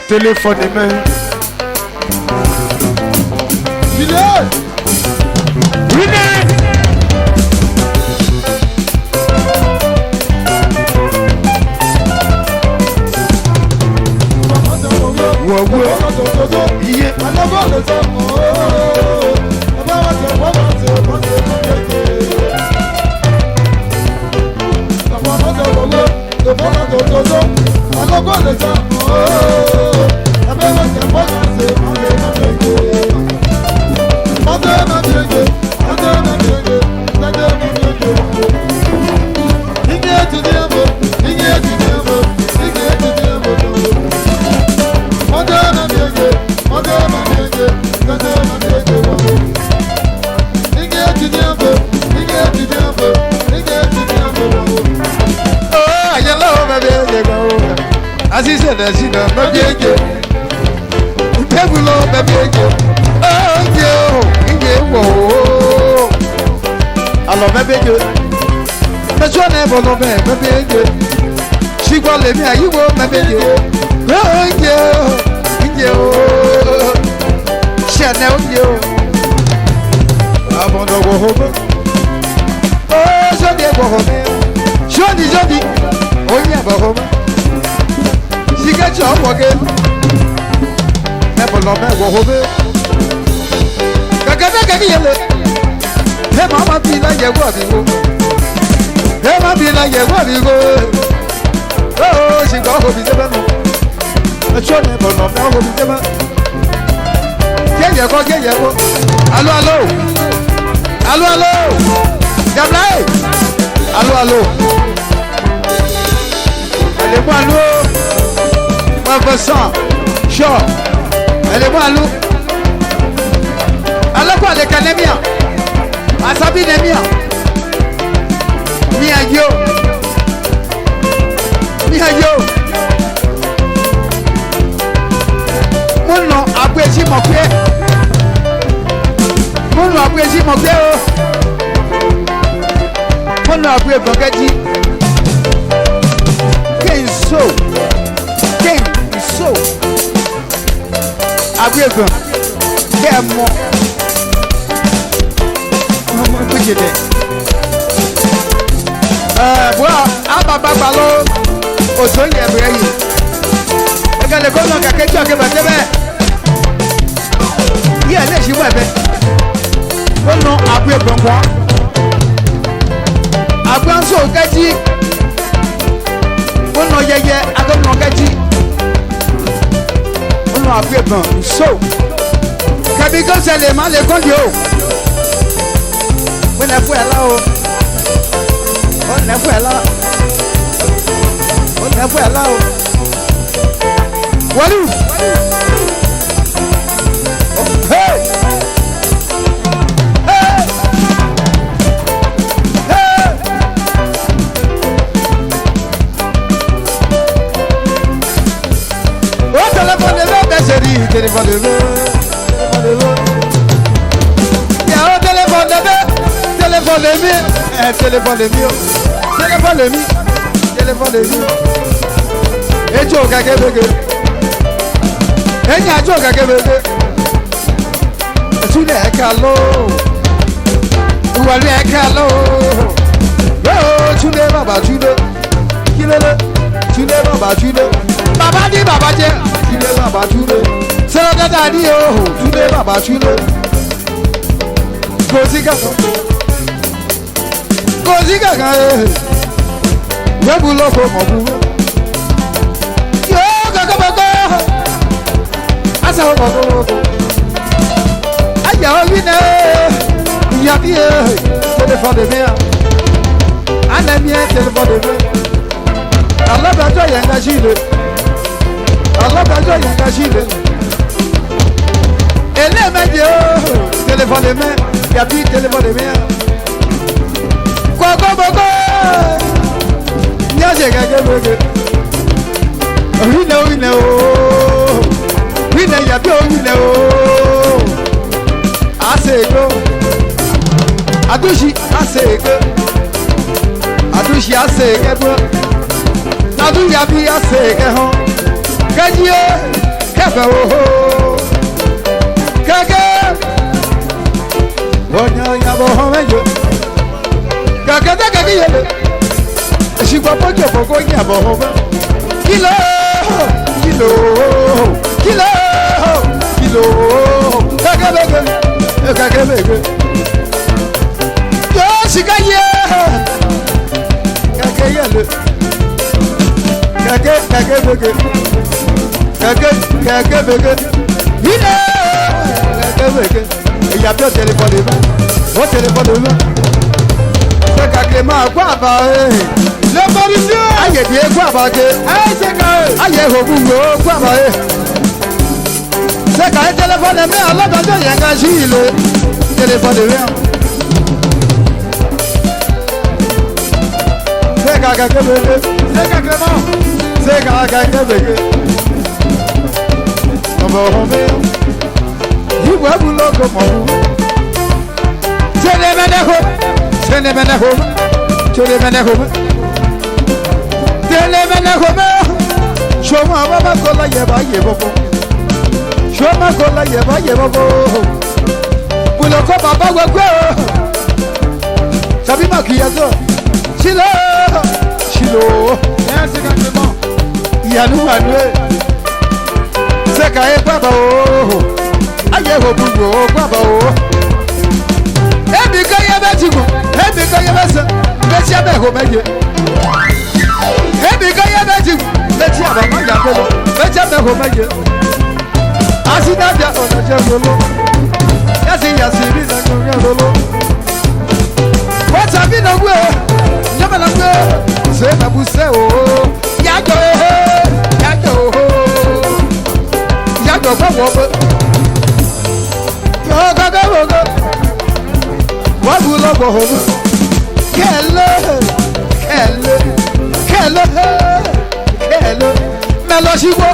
téléphone main. Adushi aseke, Adushi aseke bro. Adu yabi aseke ho. Kajie, Kaka oh, Kaka. Wonya yabo homeyo. Kaka kaka yele. Shigwa pojo pogo yabo home. Kilo, kilo, kilo, kilo. Kaka bege, kaka bege. Yo shikaye. Kaka yele. Kaka bege. Kaka bege. Kilo, kaka bege. Il y a bien téléphone devant. Mon téléphone devant. C'est qu'à Clément, quoi, bah, le policier. Aïe, bien, quoi, bah, aïe, c'est qu'à aïe, au bout, quoi, bah, c'est qu'à un téléphone, mais alors, dans il y a un gile. Téléphone devant. C'est qu'à Clément. C'est qu'à Clément. C'est qu'à Clément. On va remettre. You will look at home. Send them at home. Send them at home. Send them at home. Send them at home. Show my Baba Kola Yeba Yebo. Show my Kola Yeba Yebo. Pull up Baba Wago. Sabima Kiazo. Shilo. Shilo. Yes, Yanu Anu. Seka Baba. Aye ho bugo baba o ebi ka ye betigo ebi ka ye besa beti abe ho meje ebi ka ye betigo beti aba ma ja pelo beti abe ho meje asida dia ona je lolo yasi bi na go lolo what abi na gwe nyama na gwe se na buse o ya go wo Wabulo bohobu kele meloshibo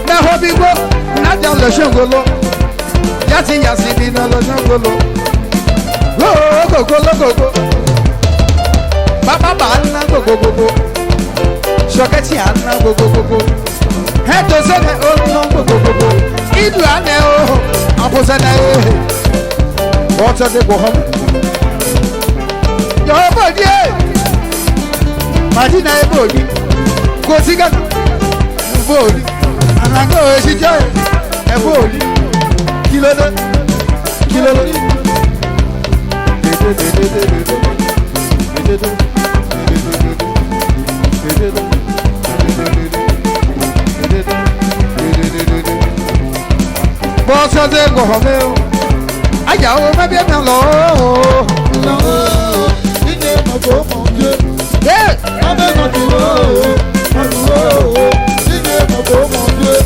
na hobibo na dia lo shongolo yasi bi na lo shongolo go baba na go shoketi ana go heto se ne o go idu ane o aposa na water de go home. Your body, Martina body, go cigar, body, and I go as you join a body. Kilo. Water de go home. Aya o ma bien lo ine mo go mon Dieu eh ame no duro ine mo go mon Dieu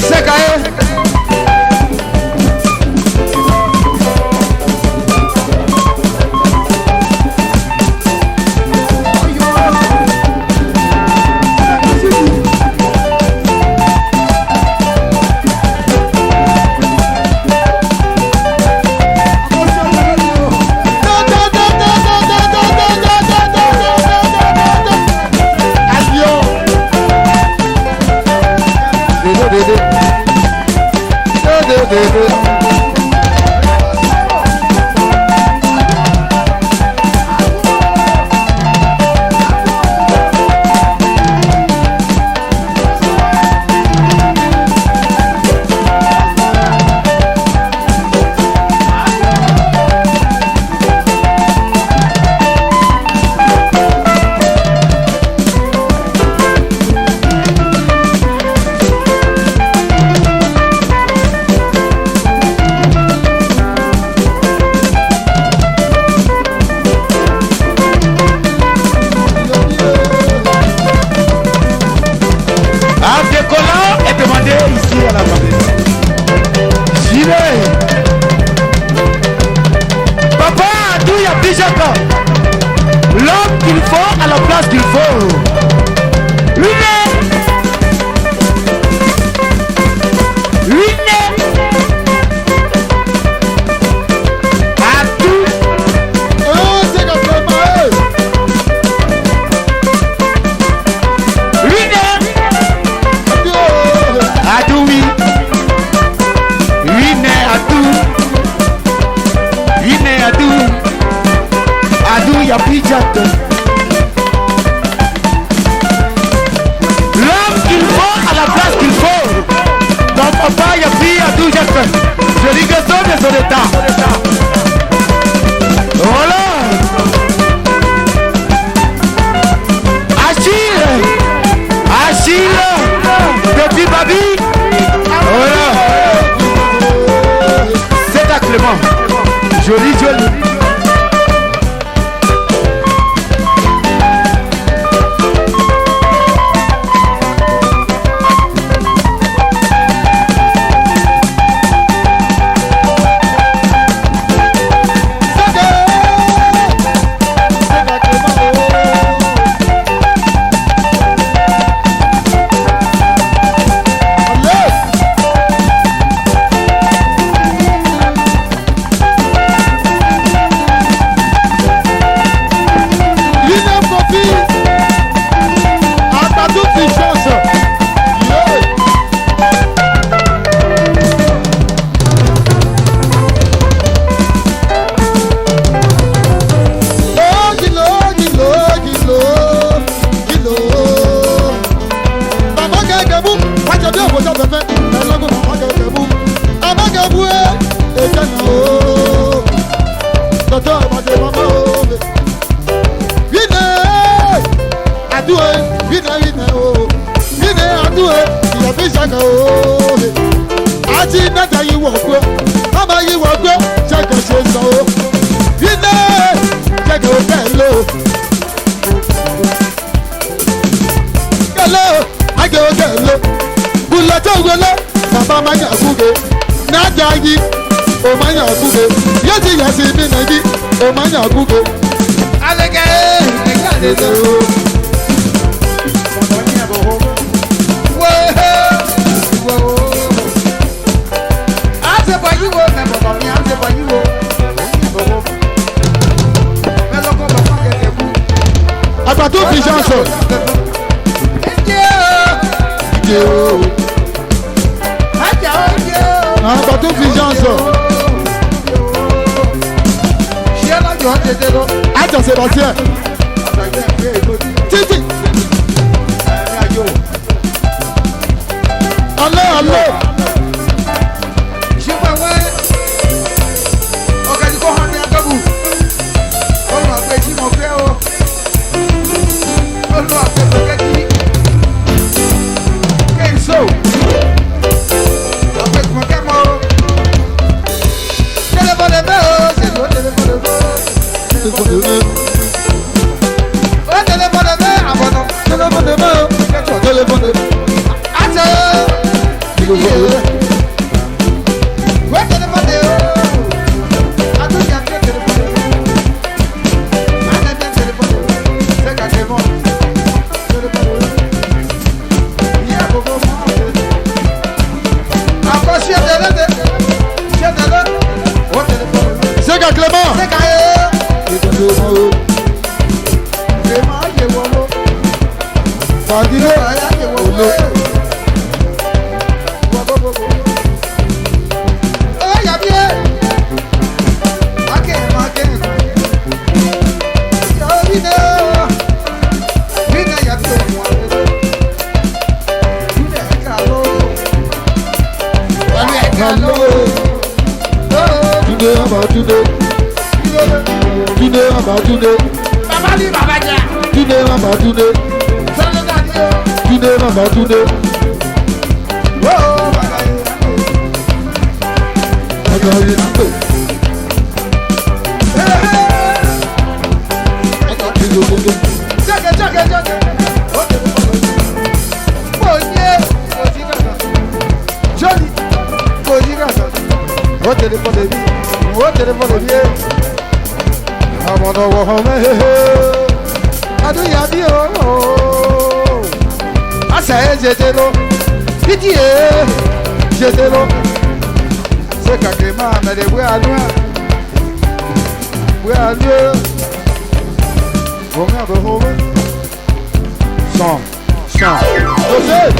c'est caé l'homme qu'il faut à la place qu'il faut. À tout. ya pigeon. L'homme qu'il faut à la place qu'il faut. Donc papa ya pia tout juste. Je dis que ça de son état. Voilà. Achille, petit baby. Voilà. C'est à Clément. Joli, joli. Sébastien. Titi. Allô, allô. Je vois ouais. Organique on est à Gabou. On va faire du mon frère. On va faire du quel saut. Avec mon camo. Téléphone de main, c'est le téléphone de main. Téléphone de main.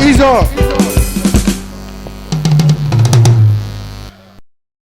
Ils ont